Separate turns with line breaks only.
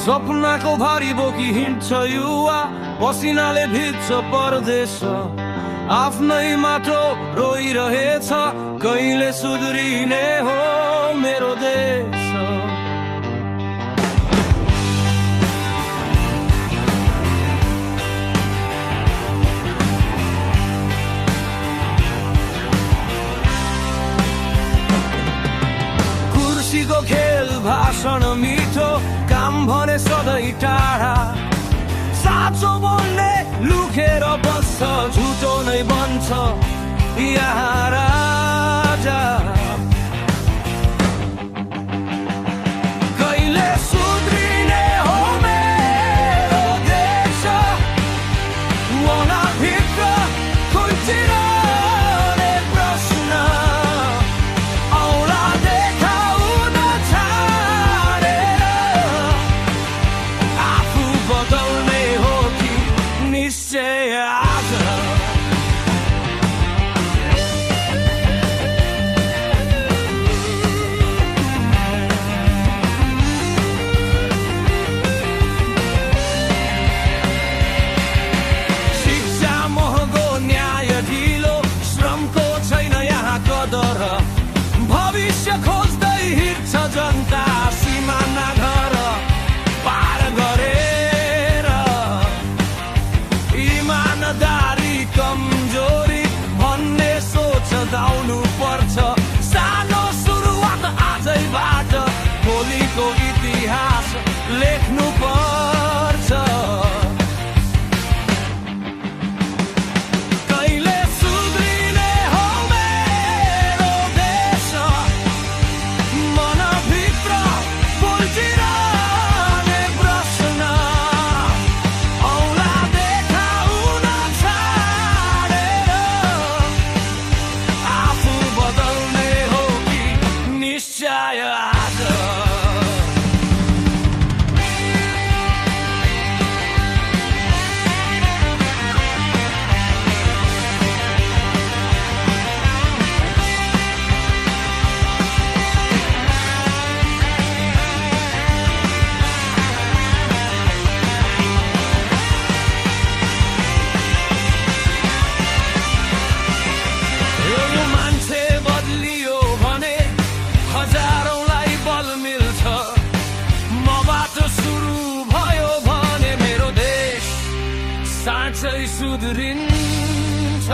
सपनाको भारी बोकी हिँड्छ युवा, पसिनाले भिज्छ परदेश। आफ्नै माटो रोइरहेछ, कहिले सुध्रिने हो मेरो देश। कुर्सीको खेल भाषण मिठो, काम भने सधैँ टाढा। साँचो बोल्ने लुकेर बस्छ, झुटो नै बन्छ यहाँ राजा। कहिले सुध्रिने हो मेरो देश, मनभित्र खुल्चिरहने प्रश्न। औला देखाउन छाडेर आफू बदल्ने हो कि निश्चय आज। शिक्षा महँगो, न्याय ढिलो, श्रमको छैन यहाँ कदर। भविष्य खोज्दै हिँड्छ जनता, सिमाना घर पार गरेर। इमानदारी कमजोरी भन्ने सोच धाउनु पर्छ। सानो सुरुवात आजैबाट, भोलिको इतिहास लेख्नु पर्छ। कहिले सुध्रिने हो मेरो देश, मनभित्र फुल्चिरहने प्रश्न। औला देखाउन छाडेर आफू बदल्ने हो कि निश्चय आज। यो मान्छे बदलियो भने हजारौंलाई बल मिल्छ। मबाट सुरु भयो भने मेरो देश साँच्चै सुध्रिन्छ।